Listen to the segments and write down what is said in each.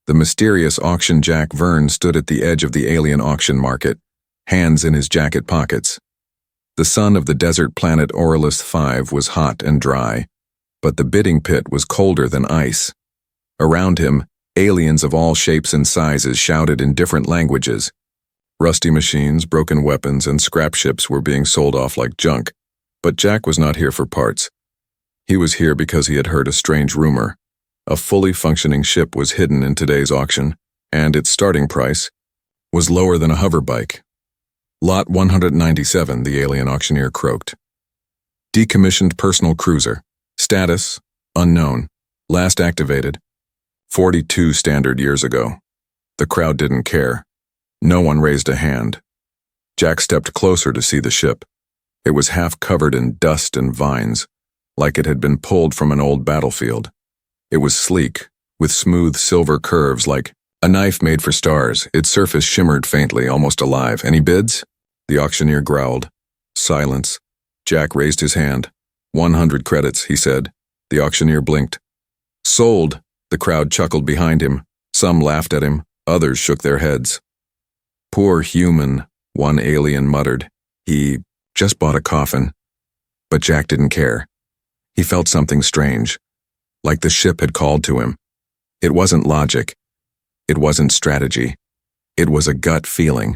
The mysterious auction Jack Verne stood at the edge of the alien auction market, hands in his jacket pockets. The sun of the desert planet Aurelus V was hot and dry, but the bidding pit was colder than ice. Around him, aliens of all shapes and sizes shouted in different languages. Rusty machines, broken weapons, and scrap ships were being sold off like junk, but Jack was not here for parts. He was here because he had heard a strange rumor. A fully functioning ship was hidden in today's auction, and its starting price was lower than a hoverbike. Lot 197, the alien auctioneer croaked. Decommissioned personal cruiser. Status, unknown. Last activated 42 standard years ago. The crowd didn't care. No one raised a hand. Jack stepped closer to see the ship. It was half covered in dust and vines, like it had been pulled from an old battlefield. It was sleek, with smooth silver curves like a knife made for stars. Its surface shimmered faintly, almost alive. Any bids? The auctioneer growled. Silence. Jack raised his hand. 100 credits, he said. The auctioneer blinked. Sold, the crowd chuckled behind him. Some laughed at him, others shook their heads. Poor human, one alien muttered. He just bought a coffin. But Jack didn't care. He felt something strange, like the ship had called to him. It wasn't logic. It wasn't strategy. It was a gut feeling.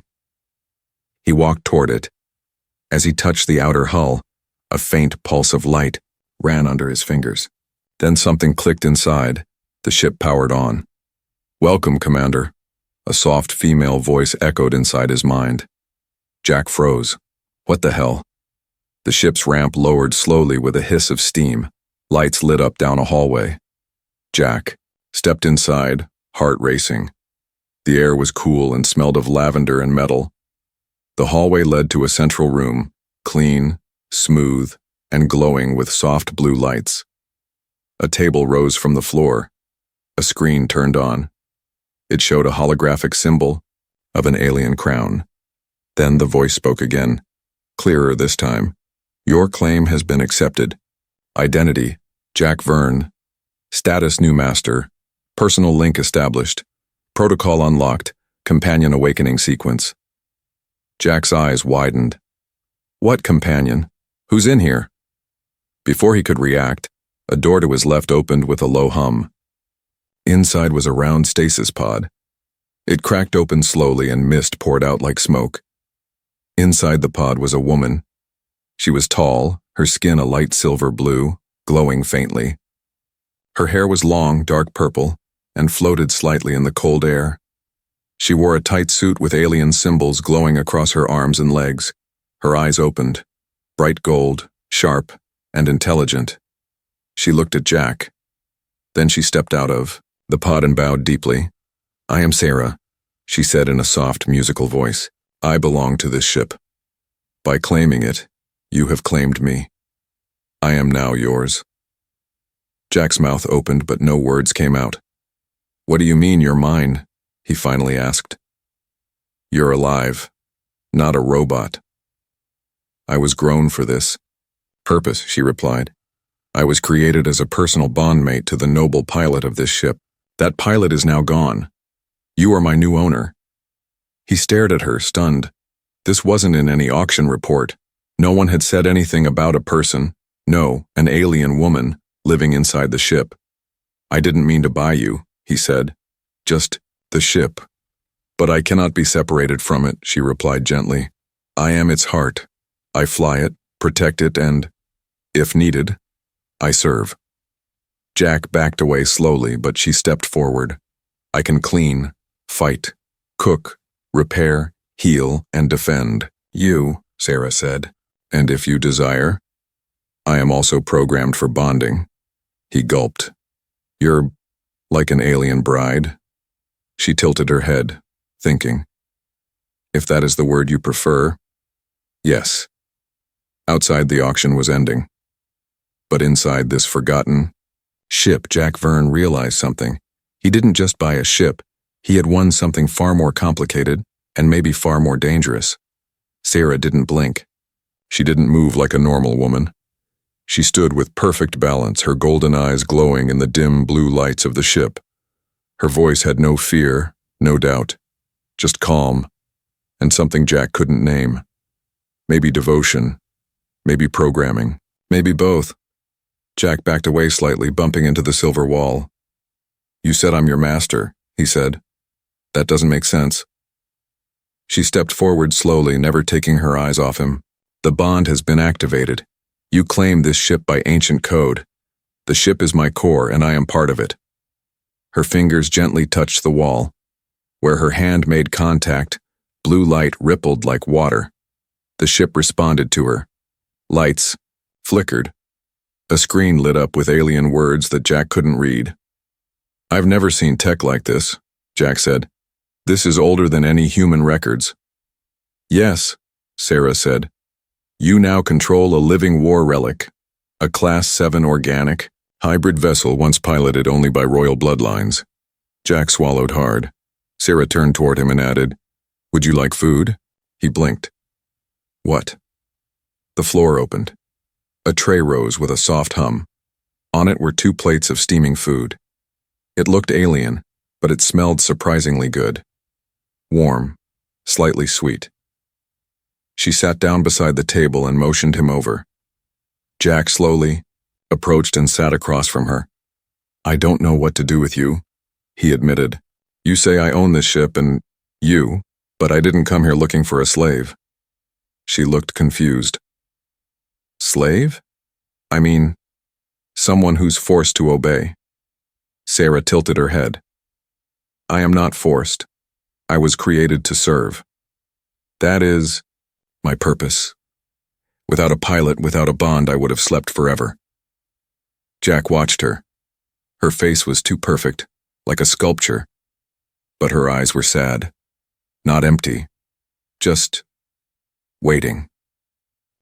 He walked toward it. As he touched the outer hull, a faint pulse of light ran under his fingers. Then something clicked inside. The ship powered on. Welcome, Commander. A soft female voice echoed inside his mind. Jack froze. What the hell? The ship's ramp lowered slowly with a hiss of steam. Lights lit up down a hallway. Jack stepped inside, heart racing. The air was cool and smelled of lavender and metal. The hallway led to a central room, clean, smooth, and glowing with soft blue lights. A table rose from the floor. A screen turned on. It showed a holographic symbol of an alien crown. Then the voice spoke again, clearer this time. Your claim has been accepted. Identity, Jack Verne. Status, new master. Personal link established. Protocol unlocked. Companion awakening sequence. Jack's eyes widened. What companion? Who's in here? Before he could react, a door to his left opened with a low hum. Inside was a round stasis pod. It cracked open slowly and mist poured out like smoke. Inside the pod was a woman. She was tall, her skin a light silver blue, glowing faintly. Her hair was long, dark purple, and floated slightly in the cold air. She wore a tight suit with alien symbols glowing across her arms and legs. Her eyes opened, bright gold, sharp, and intelligent. She looked at Jack. Then she stepped out of the pod and bowed deeply. I am Sarah, she said in a soft, musical voice. I belong to this ship. By claiming it, you have claimed me. I am now yours. Jack's mouth opened, but no words came out. What do you mean you're mine? He finally asked. You're alive, not a robot. I was grown for this. Purpose, she replied. I was created as a personal bondmate to the noble pilot of this ship. That pilot is now gone. You are my new owner. He stared at her, stunned. This wasn't in any auction report. No one had said anything about a person, no, an alien woman, living inside the ship. I didn't mean to buy you, he said. Just the ship. But I cannot be separated from it, she replied gently. I am its heart. I fly it, protect it, and, if needed, I serve. Jack backed away slowly, but she stepped forward. I can clean, fight, cook, repair, heal, and defend. You, Sarah said. And if you desire, I am also programmed for bonding. He gulped. You're like an alien bride. She tilted her head, thinking. If that is the word you prefer, yes. Outside the auction was ending. But inside this forgotten ship, Jack Verne realized something. He didn't just buy a ship. He had won something far more complicated and maybe far more dangerous. Sarah didn't blink. She didn't move like a normal woman. She stood with perfect balance, her golden eyes glowing in the dim blue lights of the ship. Her voice had no fear, no doubt, just calm, and something Jack couldn't name. Maybe devotion, maybe programming, maybe both. Jack backed away slightly, bumping into the silver wall. "You said I'm your master," he said. "That doesn't make sense." She stepped forward slowly, never taking her eyes off him. "The bond has been activated. You claim this ship by ancient code. The ship is my core, and I am part of it." Her fingers gently touched the wall. Where her hand made contact, blue light rippled like water. The ship responded to her. Lights flickered. A screen lit up with alien words that Jack couldn't read. "I've never seen tech like this," Jack said. "This is older than any human records." "Yes," Sarah said. "You now control a living war relic, a Class 7 organic, hybrid vessel once piloted only by royal bloodlines." Jack swallowed hard. Sarah turned toward him and added, "Would you like food?" He blinked. "What?" The floor opened. A tray rose with a soft hum. On it were 2 plates of steaming food. It looked alien, but it smelled surprisingly good. Warm, slightly sweet. She sat down beside the table and motioned him over. Jack slowly approached and sat across from her. "I don't know what to do with you," he admitted. "You say I own this ship and but I didn't come here looking for a slave." She looked confused. "Slave? I mean, someone who's forced to obey." Sarah tilted her head. "I am not forced. I was created to serve. That is my purpose. Without a pilot, without a bond, I would have slept forever." Jack watched her. Her face was too perfect, like a sculpture. But her eyes were sad. Not empty. Just waiting.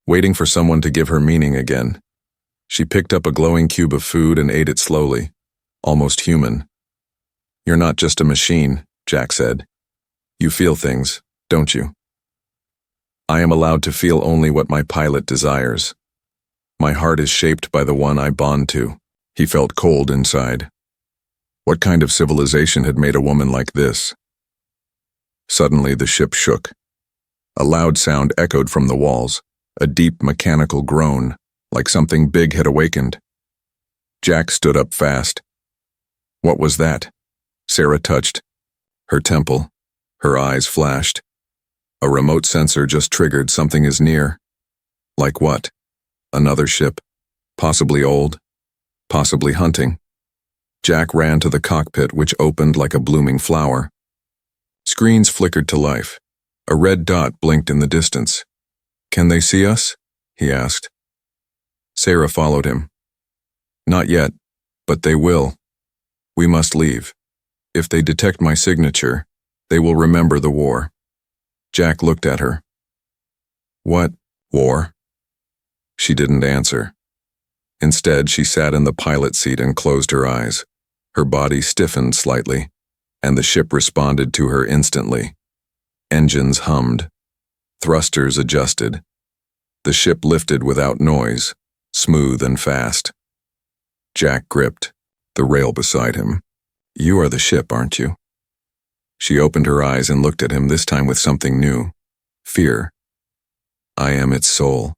Waiting for someone to give her meaning again. She picked up a glowing cube of food and ate it slowly, almost human. "You're not just a machine," Jack said. "You feel things, don't you?" "I am allowed to feel only what my pilot desires. My heart is shaped by the one I bond to." He felt cold inside. What kind of civilization had made a woman like this? Suddenly the ship shook. A loud sound echoed from the walls, a deep mechanical groan, like something big had awakened. Jack stood up fast. "What was that?" Sarah touched her temple. Her eyes flashed. "A remote sensor just triggered. Something is near." "Like what?" "Another ship. Possibly old. Possibly hunting." Jack ran to the cockpit, which opened like a blooming flower. Screens flickered to life. A red dot blinked in the distance. "Can they see us?" he asked. Sarah followed him. "Not yet, but they will. We must leave. If they detect my signature, they will remember the war." Jack looked at her. "What war?" She didn't answer. Instead, she sat in the pilot seat and closed her eyes. Her body stiffened slightly, and the ship responded to her instantly. Engines hummed. Thrusters adjusted. The ship lifted without noise, smooth and fast. Jack gripped the rail beside him. "You are the ship, aren't you?" She opened her eyes and looked at him, this time with something new. Fear. "I am its soul,"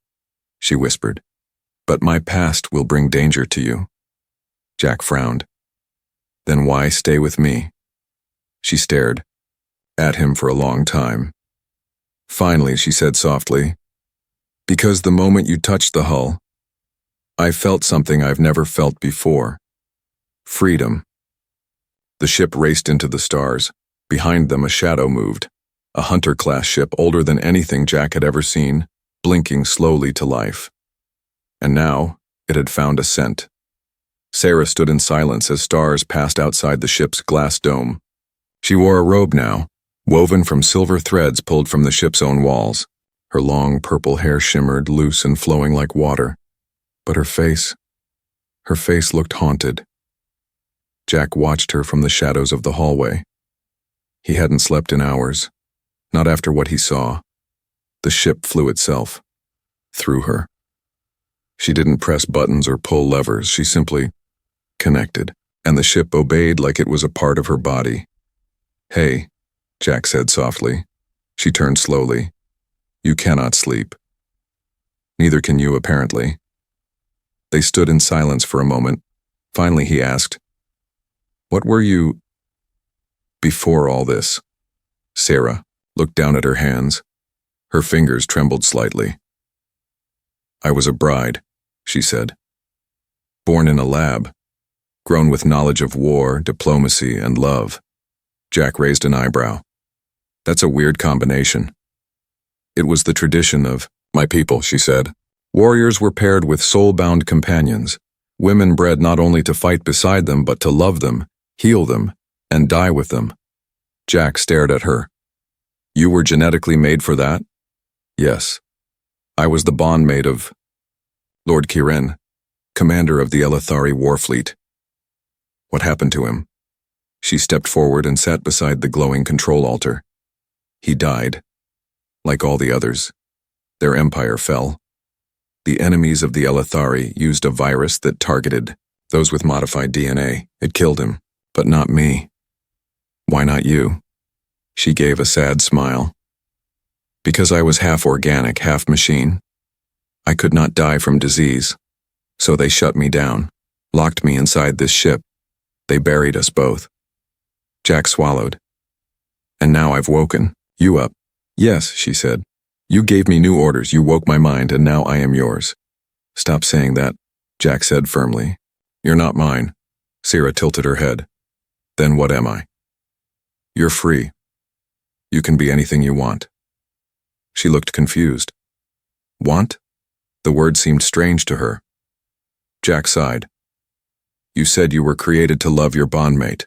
she whispered. "But my past will bring danger to you." Jack frowned. "Then why stay with me?" She stared at him for a long time. Finally, she said softly, "Because the moment you touched the hull, I felt something I've never felt before. Freedom." The ship raced into the stars. Behind them, a shadow moved. A Hunter-class ship older than anything Jack had ever seen, blinking slowly to life. And now, it had found a scent. Sarah stood in silence as stars passed outside the ship's glass dome. She wore a robe now, woven from silver threads pulled from the ship's own walls. Her long purple hair shimmered, loose and flowing like water. But her face looked haunted. Jack watched her from the shadows of the hallway. He hadn't slept in hours, not after what he saw. The ship flew itself, through her. She didn't press buttons or pull levers, she simply connected. and the ship obeyed like it was a part of her body. "Hey," Jack said softly. She turned slowly. "You cannot sleep." "Neither can you, apparently." They stood in silence for a moment. Finally he asked, "What were you before all this?" Sarah looked down at her hands. Her fingers trembled slightly. "I was a bride," she said. "Born in a lab, grown with knowledge of war, diplomacy, and love." Jack raised an eyebrow. "That's a weird combination." "It was the tradition of my people," she said. "Warriors were paired with soul-bound companions, women bred not only to fight beside them but to love them, heal them, and die with them." Jack stared at her. "You were genetically made for that?" "Yes. I was the bondmate of Lord Kirin, commander of the Elithari war fleet." "What happened to him?" She stepped forward and sat beside the glowing control altar. "He died. Like all the others. Their empire fell. The enemies of the Elithari used a virus that targeted those with modified DNA. It killed him, but not me." "Why not you?" She gave a sad smile. "Because I was half organic, half machine. I could not die from disease. So they shut me down, locked me inside this ship. They buried us both." Jack swallowed. "And now I've woken you up." "Yes," she said. "You gave me new orders, you woke my mind, and now I am yours." "Stop saying that," Jack said firmly. "You're not mine." Sarah tilted her head. "Then what am I?" "You're free. You can be anything you want." She looked confused. "Want?" The word seemed strange to her. Jack sighed. "You said you were created to love your bondmate.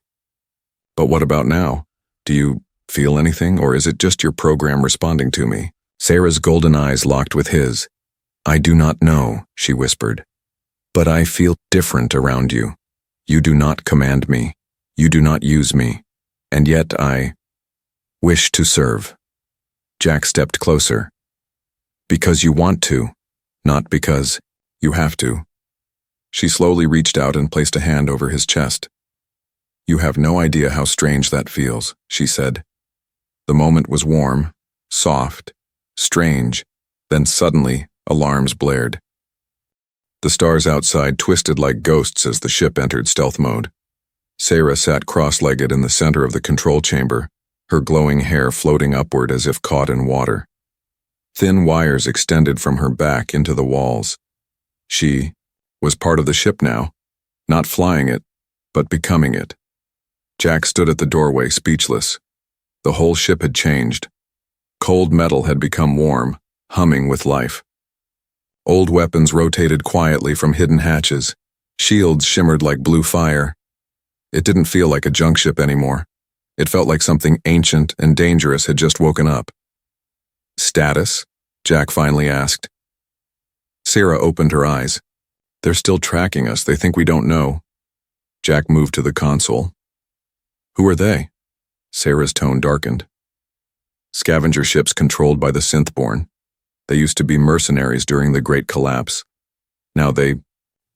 But what about now? Do you feel anything, or is it just your program responding to me?" Sarah's golden eyes locked with his. "I do not know," she whispered. "But I feel different around you. You do not command me. You do not use me. And yet I wish to serve." Jack stepped closer. "Because you want to, not because you have to." She slowly reached out and placed a hand over his chest. "You have no idea how strange that feels," she said. The moment was warm, soft, strange, then suddenly alarms blared. The stars outside twisted like ghosts as the ship entered stealth mode. Sarah sat cross-legged in the center of the control chamber, her glowing hair floating upward as if caught in water. Thin wires extended from her back into the walls. She was part of the ship now, not flying it, but becoming it. Jack stood at the doorway, speechless. The whole ship had changed. Cold metal had become warm, humming with life. Old weapons rotated quietly from hidden hatches. Shields shimmered like blue fire. It didn't feel like a junk ship anymore. It felt like something ancient and dangerous had just woken up. "Status?" Jack finally asked. Sarah opened her eyes. "They're still tracking us. They think we don't know." Jack moved to the console. "Who are they?" Sarah's tone darkened. "Scavenger ships controlled by the synthborn. They used to be mercenaries during the Great Collapse. Now they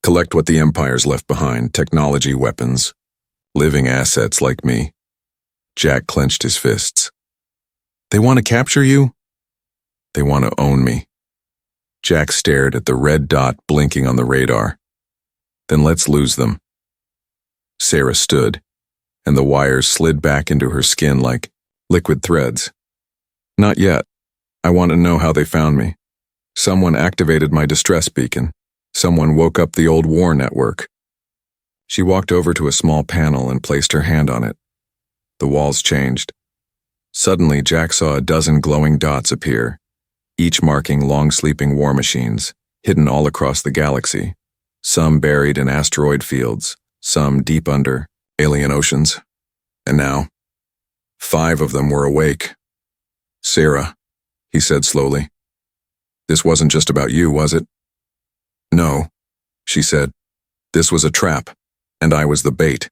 collect what the Empire's left behind, technology, weapons, living assets like me." Jack clenched his fists. "They want to capture you?" "They want to own me." Jack stared at the red dot blinking on the radar. "Then let's lose them." Sarah stood, and the wires slid back into her skin like liquid threads. "Not yet. I want to know how they found me. Someone activated my distress beacon. Someone woke up the old war network." She walked over to a small panel and placed her hand on it. The walls changed. Suddenly, Jack saw a dozen glowing dots appear, each marking long-sleeping war machines, hidden all across the galaxy, some buried in asteroid fields, some deep under alien oceans. And now, 5 of them were awake. "Sarah," he said slowly, "this wasn't just about you, was it?" "No," she said. "This was a trap, and I was the bait."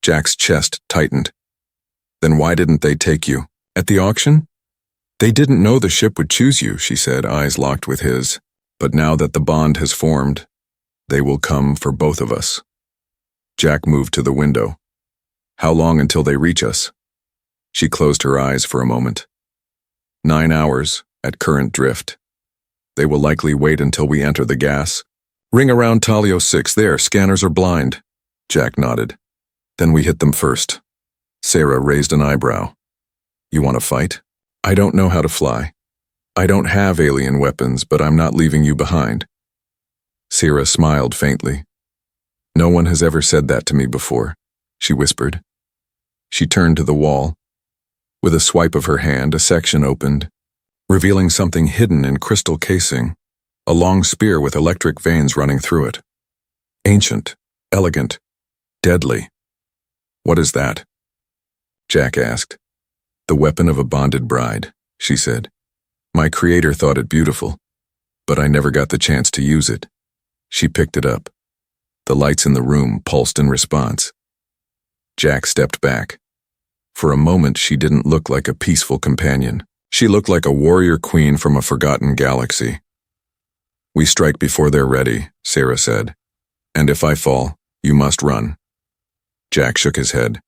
Jack's chest tightened. "Then why didn't they take you? At the auction?" "They didn't know the ship would choose you," she said, eyes locked with his. "But now that the bond has formed, they will come for both of us." Jack moved to the window. How long until they reach us? She closed her eyes for a moment. 9 hours, at current drift. They will likely wait until we enter the gas. Ring around Talio 6 there, scanners are blind. Jack nodded. Then we hit them first. Sarah raised an eyebrow. You want to fight? I don't know how to fly. I don't have alien weapons, but I'm not leaving you behind. Sarah smiled faintly. No one has ever said that to me before, she whispered. She turned to the wall. With a swipe of her hand, a section opened, revealing something hidden in crystal casing, a long spear with electric veins running through it. Ancient, elegant, deadly. What is that? Jack asked. The weapon of a bonded bride, she said. My creator thought it beautiful, but I never got the chance to use it. She picked it up. The lights in the room pulsed in response. Jack stepped back. For a moment, she didn't look like a peaceful companion. She looked like a warrior queen from a forgotten galaxy. We strike before they're ready, Sarah said. And if I fall, you must run. Jack shook his head.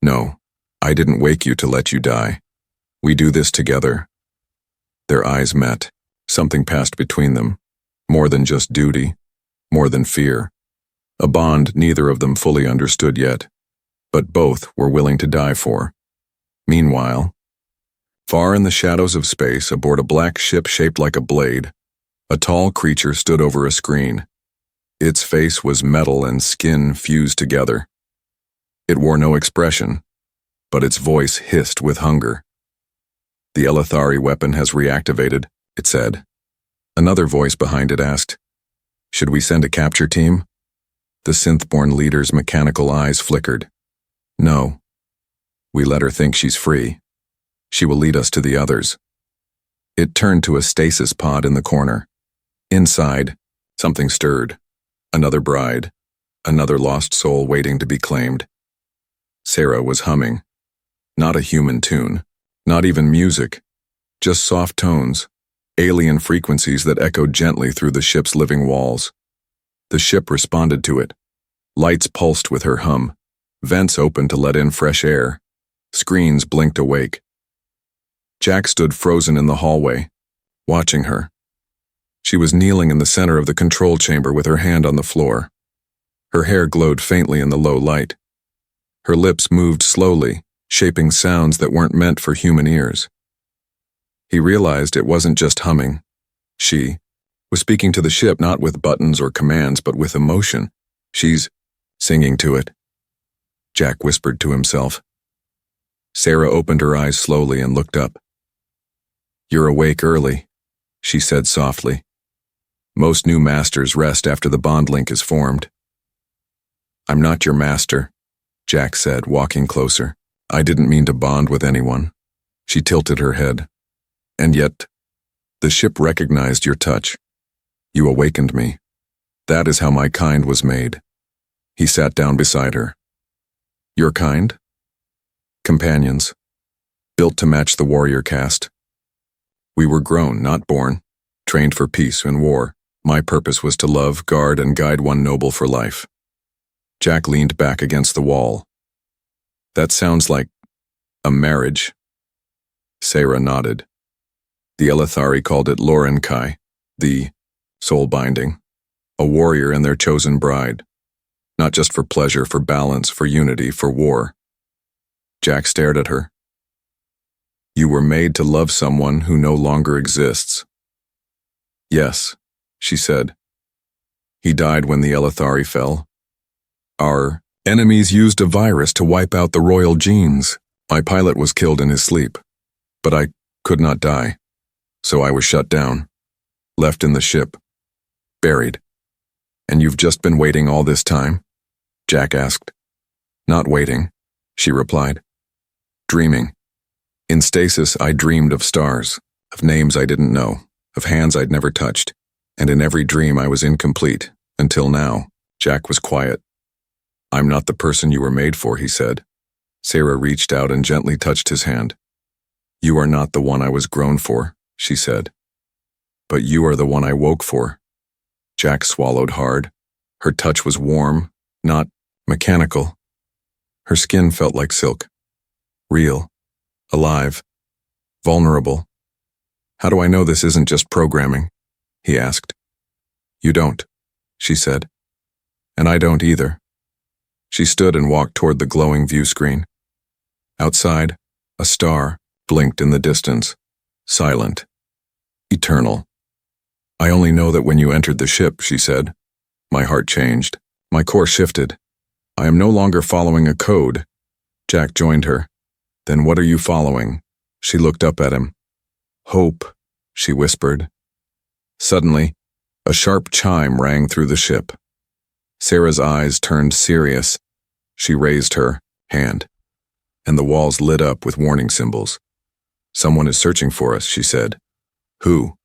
No, I didn't wake you to let you die. We do this together. Their eyes met. Something passed between them. More than just duty. More than fear. A bond neither of them fully understood yet, but both were willing to die for. Meanwhile, far in the shadows of space, aboard a black ship shaped like a blade, a tall creature stood over a screen. Its face was metal and skin fused together. It wore no expression, but its voice hissed with hunger. The Elethari weapon has reactivated, it said. Another voice behind it asked, Should we send a capture team? The synth-born leader's mechanical eyes flickered. No. We let her think she's free. She will lead us to the others. It turned to a stasis pod in the corner. Inside, something stirred. Another bride. Another lost soul waiting to be claimed. Sarah was humming. Not a human tune. Not even music. Just soft tones. Alien frequencies that echoed gently through the ship's living walls. The ship responded to it. Lights pulsed with her hum. Vents opened to let in fresh air. Screens blinked awake. Jack stood frozen in the hallway, watching her. She was kneeling in the center of the control chamber with her hand on the floor. Her hair glowed faintly in the low light. Her lips moved slowly, shaping sounds that weren't meant for human ears. He realized it wasn't just humming. She was speaking to the ship not with buttons or commands, but with emotion. She's singing to it, Jack whispered to himself. Sarah opened her eyes slowly and looked up. You're awake early, she said softly. Most new masters rest after the bond link is formed. I'm not your master, Jack said, walking closer. I didn't mean to bond with anyone. She tilted her head. And yet, the ship recognized your touch. You awakened me. That is how my kind was made. He sat down beside her. Your kind? Companions. Built to match the warrior caste. We were grown, not born. Trained for peace and war. My purpose was to love, guard, and guide one noble for life. Jack leaned back against the wall. That sounds like a marriage. Sarah nodded. The Elethari called it Lorenkai, the soul binding, a warrior and their chosen bride. Not just for pleasure, for balance, for unity, for war. Jack stared at her. You were made to love someone who no longer exists. Yes, she said. He died when the Elethari fell. Our enemies used a virus to wipe out the royal genes. My pilot was killed in his sleep, but I could not die. So I was shut down, left in the ship, buried. And you've just been waiting all this time? Jack asked. Not waiting, she replied. Dreaming. In stasis, I dreamed of stars, of names I didn't know, of hands I'd never touched, and in every dream I was incomplete, until now. Jack was quiet. I'm not the person you were made for, he said. Sarah reached out and gently touched his hand. You are not the one I was grown for, she said. But you are the one I woke for. Jack swallowed hard. Her touch was warm, not mechanical. Her skin felt like silk. Real. Alive. Vulnerable. How do I know this isn't just programming? He asked. You don't, she said. And I don't either. She stood and walked toward the glowing view screen. Outside, a star blinked in the distance, silent, eternal. I only know that when you entered the ship, she said. My heart changed. My course shifted. I am no longer following a code. Jack joined her. Then what are you following? She looked up at him. Hope, she whispered. Suddenly, a sharp chime rang through the ship. Sarah's eyes turned serious. She raised her hand, and the walls lit up with warning symbols. Someone is searching for us, she said. Who?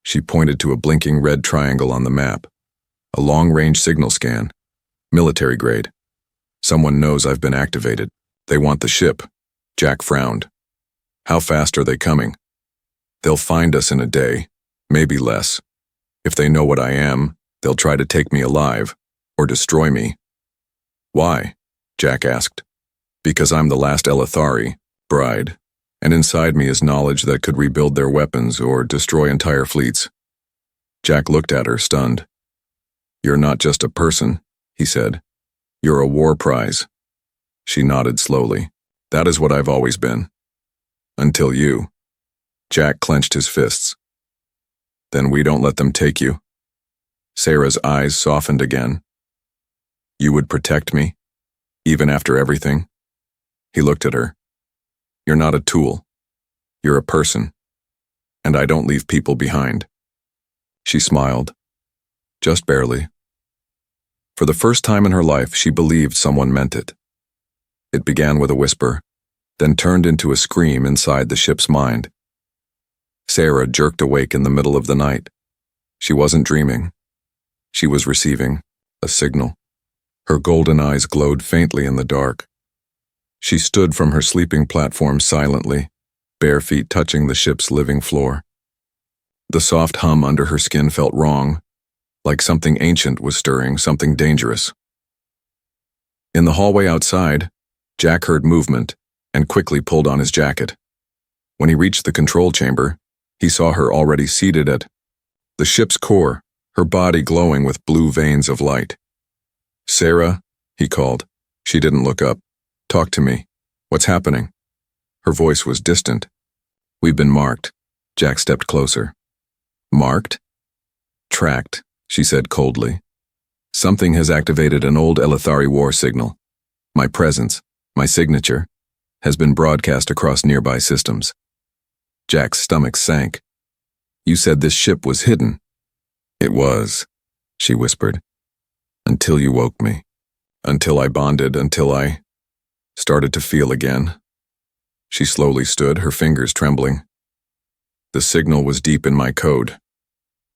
She pointed to a blinking red triangle on the map. A long-range signal scan. Military grade. Someone knows I've been activated. They want the ship. Jack frowned. How fast are they coming? They'll find us in a day, maybe less. If they know what I am, they'll try to take me alive, or destroy me. Why? Jack asked. Because I'm the last Elithari, bride, and inside me is knowledge that could rebuild their weapons or destroy entire fleets. Jack looked at her, stunned. You're not just a person, he said. You're a war prize. She nodded slowly. That is what I've always been. Until you. Jack clenched his fists. Then we don't let them take you. Sarah's eyes softened again. You would protect me, even after everything? He looked at her. You're not a tool. You're a person. And I don't leave people behind. She smiled. Just barely. For the first time in her life, she believed someone meant it. It began with a whisper, then turned into a scream inside the ship's mind. Sarah jerked awake in the middle of the night. She wasn't dreaming. She was receiving a signal. Her golden eyes glowed faintly in the dark. She stood from her sleeping platform silently, bare feet touching the ship's living floor. The soft hum under her skin felt wrong, like something ancient was stirring, something dangerous. In the hallway outside, Jack heard movement and quickly pulled on his jacket. When he reached the control chamber, he saw her already seated at the ship's core, her body glowing with blue veins of light. Sarah, he called. She didn't look up. Talk to me. What's happening? Her voice was distant. We've been marked. Jack stepped closer. Marked? Tracked, she said coldly. Something has activated an old Elithari war signal. My presence, my signature, has been broadcast across nearby systems. Jack's stomach sank. You said this ship was hidden. It was, she whispered. Until you woke me. Until I bonded, until I started to feel again. She slowly stood, her fingers trembling. The signal was deep in my code.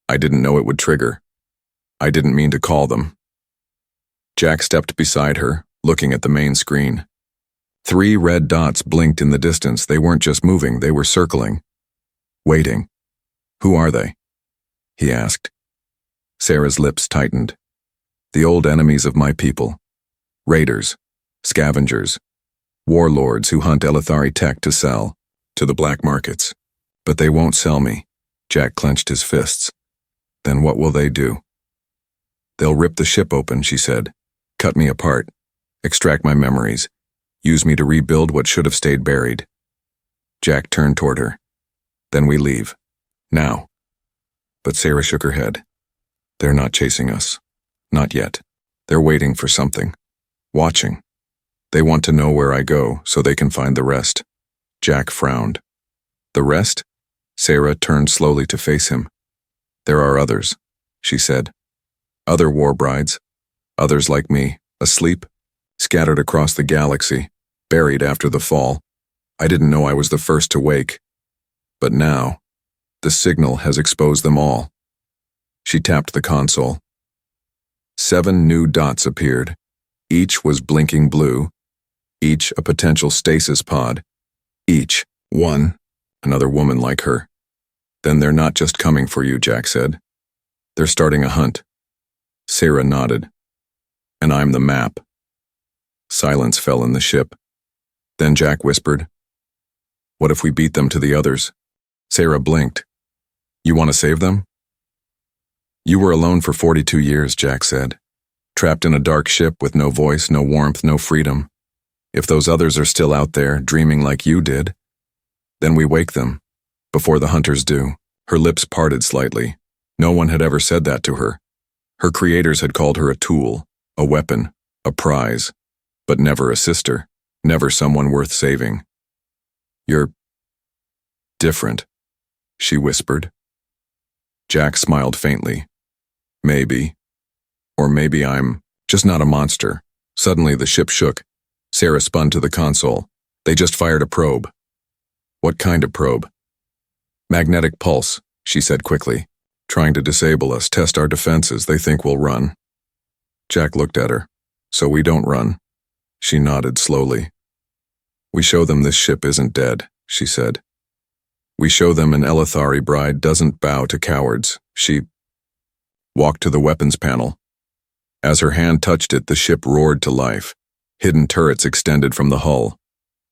I didn't know it would trigger. I didn't mean to call them. Jack stepped beside her, looking at the main screen. 3 red dots blinked in the distance. They weren't just moving, they were circling. Waiting. Who are they? He asked. Sarah's lips tightened. The old enemies of my people. Raiders, scavengers, warlords who hunt Elithari tech to sell to the black markets. But they won't sell me. Jack clenched his fists. Then what will they do? They'll rip the ship open, she said. Cut me apart. Extract my memories. Use me to rebuild what should have stayed buried. Jack turned toward her. Then we leave. Now. But Sarah shook her head. They're not chasing us. Not yet. They're waiting for something. Watching. They want to know where I go so they can find the rest. Jack frowned. The rest? Sarah turned slowly to face him. There are others, she said. Other war brides. Others like me, asleep, scattered across the galaxy, buried after the fall. I didn't know I was the first to wake. But now, the signal has exposed them all. She tapped the console. 7 new dots appeared. Each was blinking blue. Each a potential stasis pod. Each one, another woman like her. Then they're not just coming for you, Jack said. They're starting a hunt. Sarah nodded. And I'm the map. Silence fell in the ship. Then Jack whispered, "What if we beat them to the others?" Sarah blinked. "You want to save them?" "You were alone for 42 years, Jack said. Trapped in a dark ship with no voice, no warmth, no freedom. If those others are still out there, dreaming like you did, then we wake them, before the hunters do." Her lips parted slightly. No one had ever said that to her. Her creators had called her a tool, a weapon, a prize, but never a sister, never someone worth saving. "You're different," she whispered. Jack smiled faintly. "Maybe. Or maybe I'm just not a monster." Suddenly the ship shook. Sarah spun to the console. "They just fired a probe." "What kind of probe?" "Magnetic pulse," she said quickly. "Trying to disable us, test our defenses. They think we'll run." Jack looked at her. "So we don't run." She nodded slowly. "We show them this ship isn't dead," she said. "We show them an Elithari bride doesn't bow to cowards." She walked to the weapons panel. As her hand touched it, the ship roared to life. Hidden turrets extended from the hull.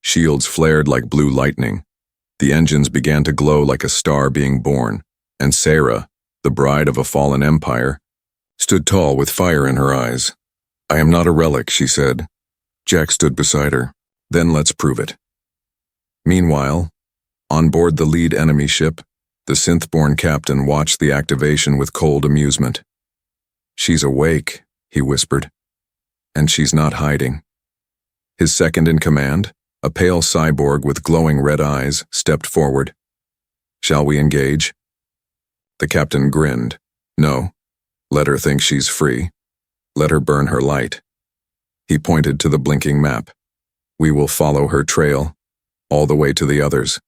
Shields flared like blue lightning. The engines began to glow like a star being born, and Sarah, the bride of a fallen empire, stood tall with fire in her eyes. "I am not a relic," she said. Jack stood beside her. "Then let's prove it." Meanwhile, on board the lead enemy ship, the synth-born captain watched the activation with cold amusement. "She's awake," he whispered. "And she's not hiding." His second-in-command, a pale cyborg with glowing red eyes, stepped forward. "Shall we engage?" The captain grinned. "No. Let her think she's free. Let her burn her light." He pointed to the blinking map. "We will follow her trail, all the way to the others."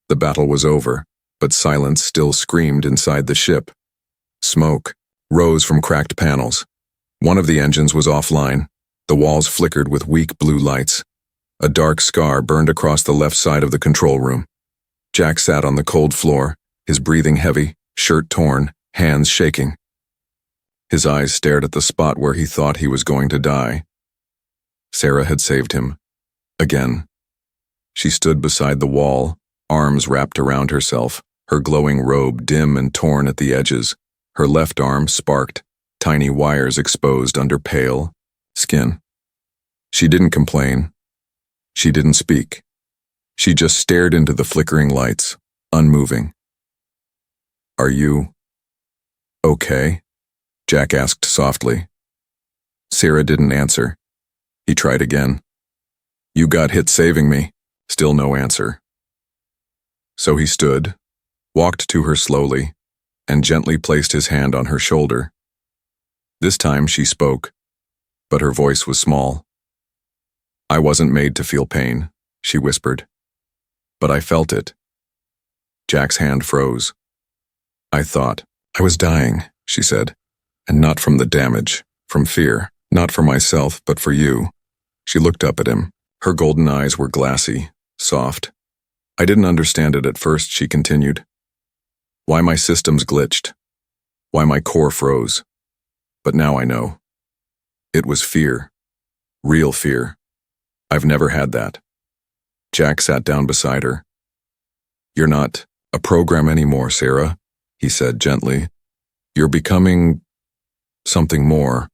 The battle was over, but silence still screamed inside the ship. Smoke rose from cracked panels. One of the engines was offline. The walls flickered with weak blue lights. A dark scar burned across the left side of the control room. Jack sat on the cold floor, his breathing heavy, shirt torn, hands shaking. His eyes stared at the spot where he thought he was going to die. Sarah had saved him. Again. She stood beside the wall, arms wrapped around herself, her glowing robe dim and torn at the edges. Her left arm sparked, tiny wires exposed under pale skin. She didn't complain. She didn't speak. She just stared into the flickering lights, unmoving. "Are you okay?" Jack asked softly. Sarah didn't answer. He tried again. "You got hit saving me." Still no answer. So he stood, walked to her slowly, and gently placed his hand on her shoulder. This time she spoke, but her voice was small. "I wasn't made to feel pain," she whispered. "But I felt it." Jack's hand froze. "I thought I was dying," she said. "And not from the damage, from fear, not for myself, but for you." She looked up at him. Her golden eyes were glassy, soft. "I didn't understand it at first," she continued. "Why my systems glitched. Why my core froze. But now I know. It was fear. Real fear. I've never had that." Jack sat down beside her. "You're not a program anymore, Sarah," he said gently. "You're becoming something more."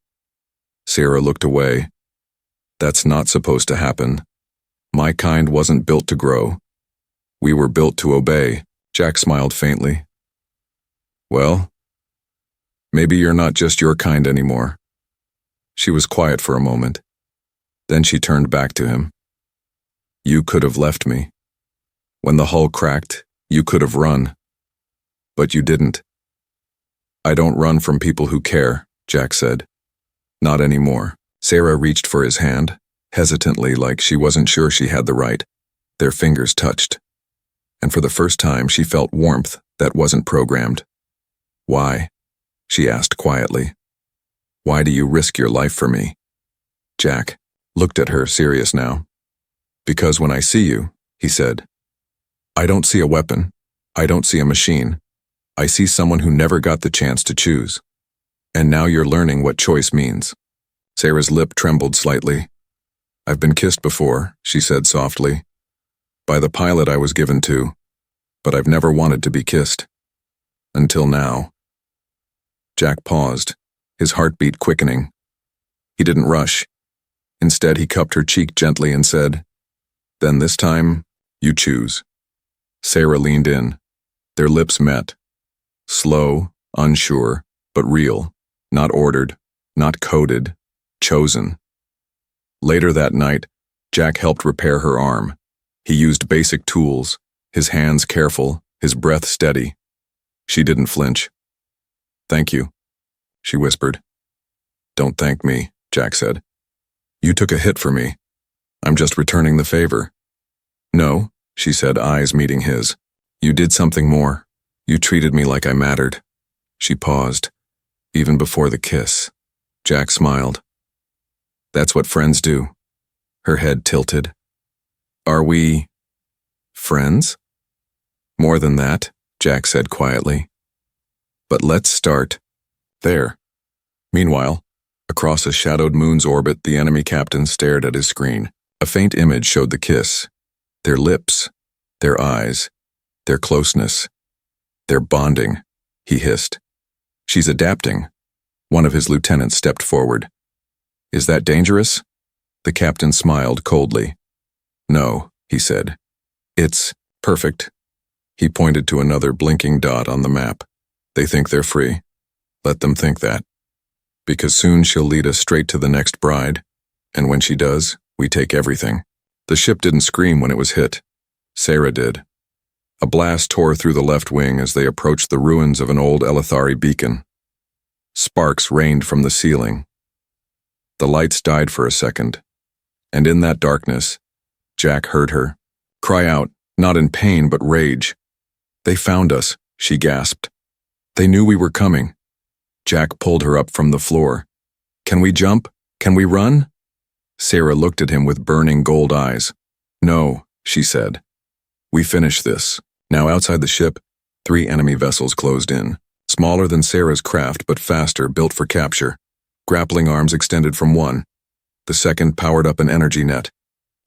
Sarah looked away. "That's not supposed to happen. My kind wasn't built to grow. We were built to obey." Jack smiled faintly. "Well, maybe you're not just your kind anymore." She was quiet for a moment. Then she turned back to him. "You could have left me. When the hull cracked, you could have run. But you didn't." "I don't run from people who care," Jack said. "Not anymore." Sarah reached for his hand, hesitantly, like she wasn't sure she had the right. Their fingers touched. And for the first time she felt warmth that wasn't programmed. "Why?" she asked quietly. "Why do you risk your life for me?" Jack looked at her, serious now. "Because when I see you," he said, "I don't see a weapon. I don't see a machine. I see someone who never got the chance to choose. And now you're learning what choice means." Sarah's lip trembled slightly. I've been kissed before, she said softly. By the pilot I was given to, but I've never wanted to be kissed. Until now. Jack paused, his heartbeat quickening. He didn't rush. Instead, he cupped her cheek gently and said, "Then this time, you choose." Sarah leaned in. Their lips met. Slow, unsure, but real. Not ordered, not coded, chosen. Later that night, Jack helped repair her arm. He used basic tools, his hands careful, his breath steady. She didn't flinch. "Thank you," she whispered. "Don't thank me," Jack said. "You took a hit for me. I'm just returning the favor." "No," she said, eyes meeting his. "You did something more. You treated me like I mattered." She paused, even before the kiss. Jack smiled. "That's what friends do." Her head tilted. "Are we friends?" "More than that," Jack said quietly. "But let's start there." Meanwhile, across a shadowed moon's orbit, the enemy captain stared at his screen. A faint image showed the kiss. Their lips, their eyes, their closeness, their bonding, he hissed. "She's adapting." One of his lieutenants stepped forward. "Is that dangerous?" The captain smiled coldly. "No," he said. "It's perfect." He pointed to another blinking dot on the map. "They think they're free. Let them think that. Because soon she'll lead us straight to the next bride, and when she does, we take everything." The ship didn't scream when it was hit. Sarah did. A blast tore through the left wing as they approached the ruins of an old Elithari beacon. Sparks rained from the ceiling. The lights died for a second, and in that darkness, Jack heard her cry out, not in pain but rage. "They found us," she gasped. "They knew we were coming." Jack pulled her up from the floor. "Can we jump? Can we run?" Sarah looked at him with burning gold eyes. "No," she said. "We finished this." Now outside the ship, 3 enemy vessels closed in. Smaller than Sarah's craft but faster, built for capture. Grappling arms extended from one. The second powered up an energy net.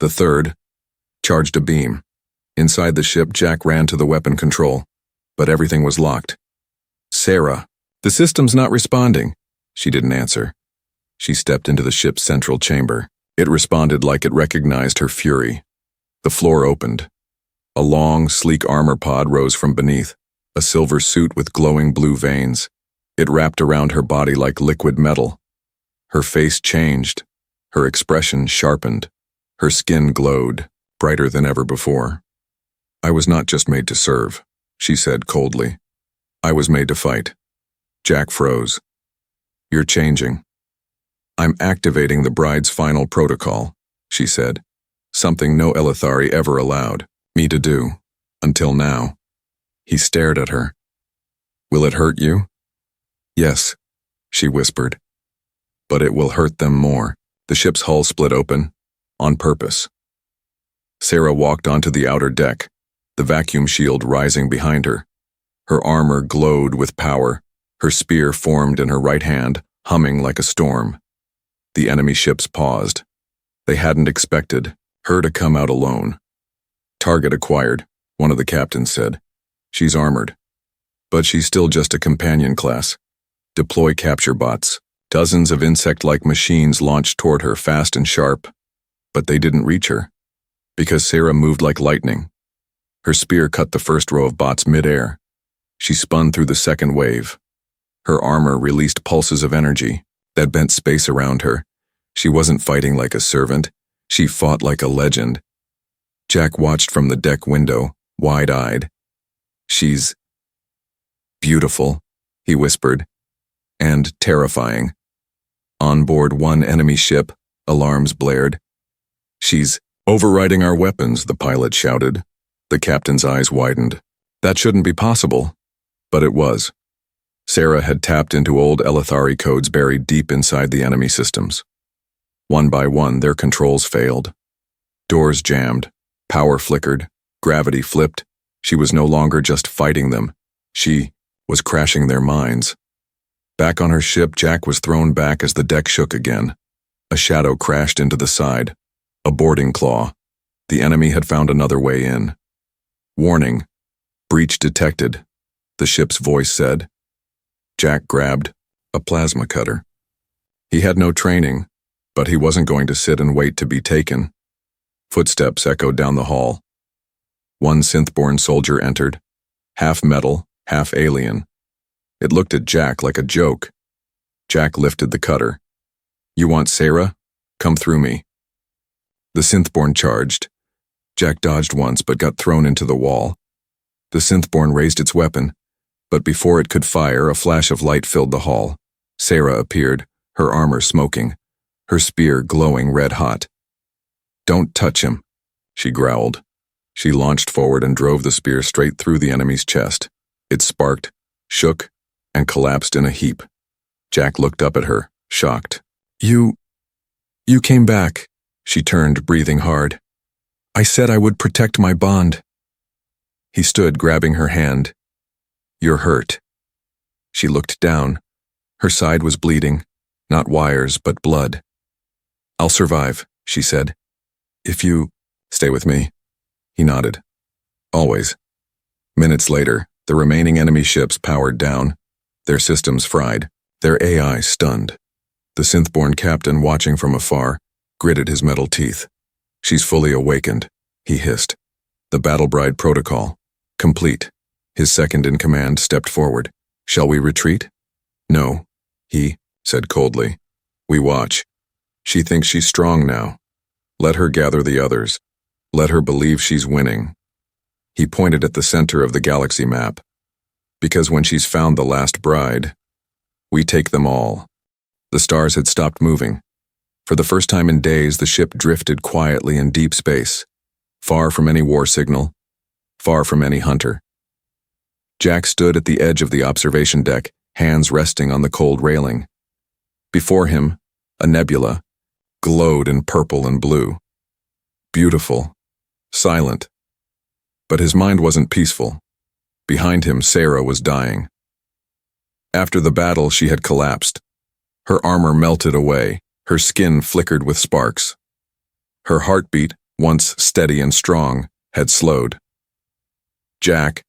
The third charged a beam. Inside the ship, Jack ran to the weapon control, but everything was locked. "Sarah, the system's not responding." She didn't answer. She stepped into the ship's central chamber. It responded like it recognized her fury. The floor opened. A long, sleek armor pod rose from beneath, a silver suit with glowing blue veins. It wrapped around her body like liquid metal. Her face changed. Her expression sharpened. Her skin glowed, brighter than ever before. "I was not just made to serve," she said coldly. "I was made to fight." Jack froze. "You're changing." "I'm activating the bride's final protocol," she said. "Something no Elithari ever allowed me to do, until now." He stared at her. "Will it hurt you?" "Yes," she whispered. "But it will hurt them more." The ship's hull split open, on purpose. Sarah walked onto the outer deck, the vacuum shield rising behind her. Her armor glowed with power, her spear formed in her right hand, humming like a storm. The enemy ships paused. They hadn't expected her to come out alone. "Target acquired," one of the captains said. "She's armored. But she's still just a companion class. Deploy capture bots." Dozens of insect-like machines launched toward her, fast and sharp. But they didn't reach her, because Sarah moved like lightning. Her spear cut the first row of bots mid-air. She spun through the second wave. Her armor released pulses of energy that bent space around her. She wasn't fighting like a servant. She fought like a legend. Jack watched from the deck window, wide-eyed. "She's beautiful," he whispered, "and terrifying." On board one enemy ship, alarms blared. "She's overriding our weapons," the pilot shouted. The captain's eyes widened. That shouldn't be possible. But it was. Sarah had tapped into old Elithari codes buried deep inside the enemy systems. One by one, their controls failed. Doors jammed, power flickered, gravity flipped. She was no longer just fighting them. She was crashing their minds. Back on her ship, Jack was thrown back as the deck shook again. A shadow crashed into the side. A boarding claw. The enemy had found another way in. Warning. Breach detected, the ship's voice said. Jack grabbed a plasma cutter. He had no training, but he wasn't going to sit and wait to be taken. Footsteps echoed down the hall. One synth-born soldier entered, half metal, half alien. It looked at Jack like a joke. Jack lifted the cutter. "You want Sarah? Come through me." The synth-born charged. Jack dodged once but got thrown into the wall. The synth-born raised its weapon, but before it could fire, a flash of light filled the hall. Sarah appeared, her armor smoking, her spear glowing red-hot. "Don't touch him," she growled. She launched forward and drove the spear straight through the enemy's chest. It sparked, shook, and collapsed in a heap. Jack looked up at her, shocked. You came back." She turned, breathing hard. "I said I would protect my bond." He stood, grabbing her hand. "You're hurt." She looked down. Her side was bleeding, not wires, but blood. "I'll survive," she said. "If you stay with me." He nodded. "Always." Minutes later, the remaining enemy ships powered down, their systems fried, their AI stunned. The synth-born captain, watching from afar, gritted his metal teeth. "She's fully awakened," he hissed. The Battle Bride protocol. Complete. His second-in-command stepped forward. "Shall we retreat?" "No," he said coldly. "We watch. She thinks she's strong now. Let her gather the others. Let her believe she's winning." He pointed at the center of the galaxy map. "Because when she's found the last bride, we take them all." The stars had stopped moving. For the first time in days, the ship drifted quietly in deep space, far from any war signal, far from any hunter. Jack stood at the edge of the observation deck, hands resting on the cold railing. Before him, a nebula glowed in purple and blue. Beautiful, silent. But his mind wasn't peaceful. Behind him, Sarah was dying. After the battle, she had collapsed. Her armor melted away, her skin flickered with sparks. Her heartbeat, once steady and strong, had slowed. Jack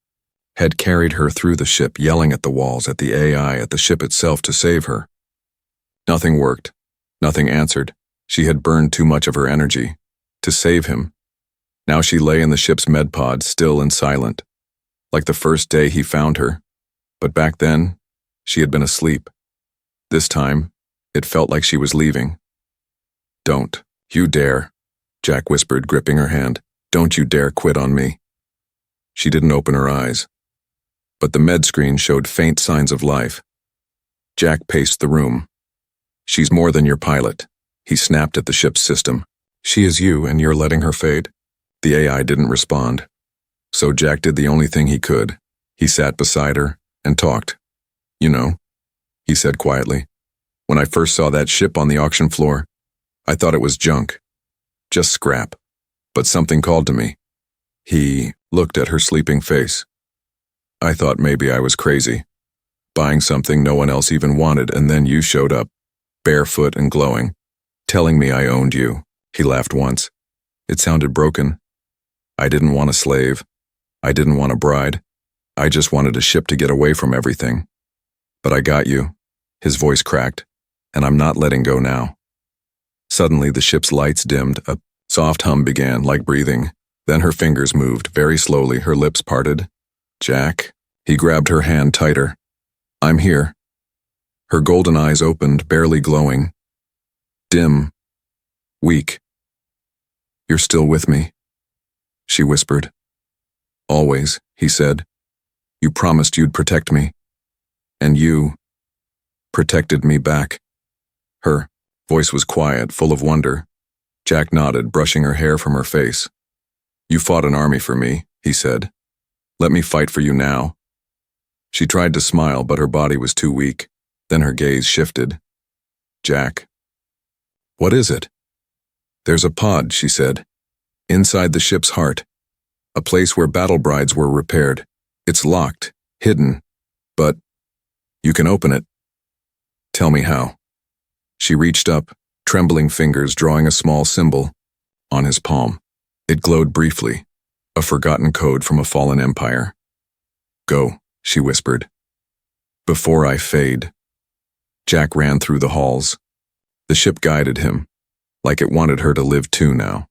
had carried her through the ship, yelling at the walls, at the AI, at the ship itself to save her. Nothing worked. Nothing answered. She had burned too much of her energy. To save him. Now she lay in the ship's medpod, still and silent. Like the first day he found her. But back then, she had been asleep. This time, it felt like she was leaving. "Don't you dare," Jack whispered, gripping her hand. "Don't you dare quit on me." She didn't open her eyes. But the med screen showed faint signs of life. Jack paced the room. "She's more than your pilot," he snapped at the ship's system. "She is you, and you're letting her fade?" The AI didn't respond. So Jack did the only thing he could. He sat beside her and talked. "You know," he said quietly, "when I first saw that ship on the auction floor, I thought it was junk. Just scrap. But something called to me." He looked at her sleeping face. "I thought maybe I was crazy, buying something no one else even wanted, and then you showed up, barefoot and glowing, telling me I owned you." He laughed once. It sounded broken. "I didn't want a slave. I didn't want a bride. I just wanted a ship to get away from everything. But I got you." His voice cracked. "And I'm not letting go now." Suddenly, the ship's lights dimmed. A soft hum began, like breathing. Then her fingers moved, very slowly, her lips parted. "Jack." He grabbed her hand tighter. "I'm here." Her golden eyes opened, barely glowing. Dim. Weak. "You're still with me," she whispered. "Always," he said. "You promised you'd protect me. And you protected me back." Her voice was quiet, full of wonder. Jack nodded, brushing her hair from her face. "You fought an army for me," he said. "Let me fight for you now." She tried to smile, but her body was too weak. Then her gaze shifted. "Jack." "What is it?" "There's a pod," she said. "Inside the ship's heart. A place where battle brides were repaired. It's locked, hidden. But you can open it." "Tell me how." She reached up, trembling fingers drawing a small symbol. on his palm. It glowed briefly, a forgotten code from a fallen empire. "Go," she whispered. "Before I fade." Jack ran through the halls. The ship guided him, like it wanted her to live too now.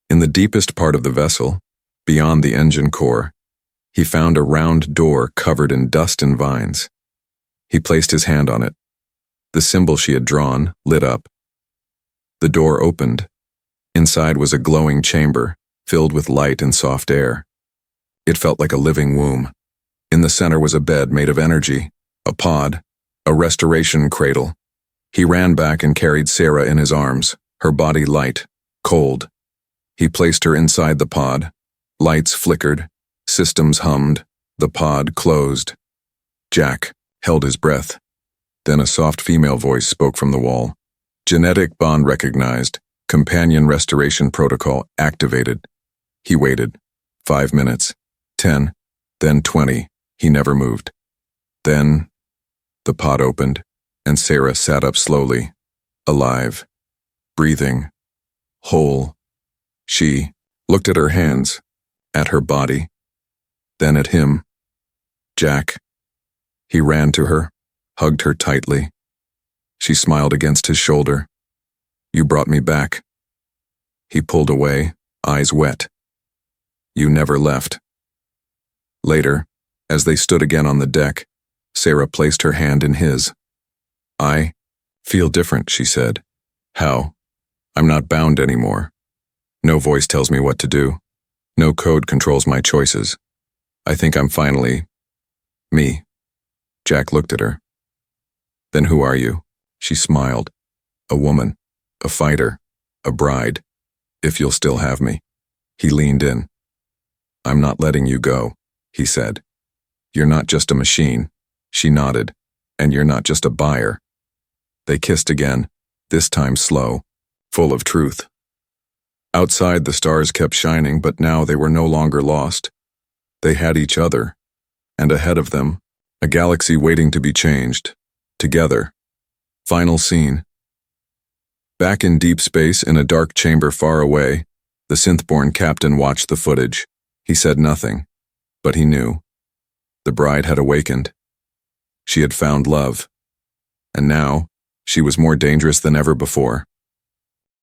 In the deepest part of the vessel, beyond the engine core, he found a round door covered in dust and vines. He placed his hand on it. The symbol she had drawn lit up. The door opened. Inside was a glowing chamber, filled with light and soft air. It felt like a living womb. In the center was a bed made of energy, a pod, a restoration cradle. He ran back and carried Sarah in his arms, her body light, cold. He placed her inside the pod. Lights flickered, systems hummed, the pod closed. Jack held his breath. Then a soft female voice spoke from the wall. "Genetic bond recognized. Companion restoration protocol activated." He waited. 5 minutes. 10. Then 20. He never moved. Then the pod opened, and Sarah sat up slowly, alive, breathing, whole. She looked at her hands, at her body, then at him. Jack. He ran to her, hugged her tightly. She smiled against his shoulder. "You brought me back." He pulled away, eyes wet. "You never left." Later, as they stood again on the deck, Sarah placed her hand in his. "I feel different," she said. "How? I'm not bound anymore. No voice tells me what to do. No code controls my choices. I think I'm finally me." Jack looked at her. "Then who are you?" She smiled. "A woman, a fighter, a bride, if you'll still have me." He leaned in. "I'm not letting you go," he said. "You're not just a machine." She nodded. "And you're not just a buyer." They kissed again, this time slow, full of truth. Outside, the stars kept shining, but now they were no longer lost. They had each other, and ahead of them, a galaxy waiting to be changed. Together. Final scene. Back in deep space, in a dark chamber far away, the synth-born captain watched the footage. He said nothing, but he knew. The bride had awakened. She had found love. And now, she was more dangerous than ever before.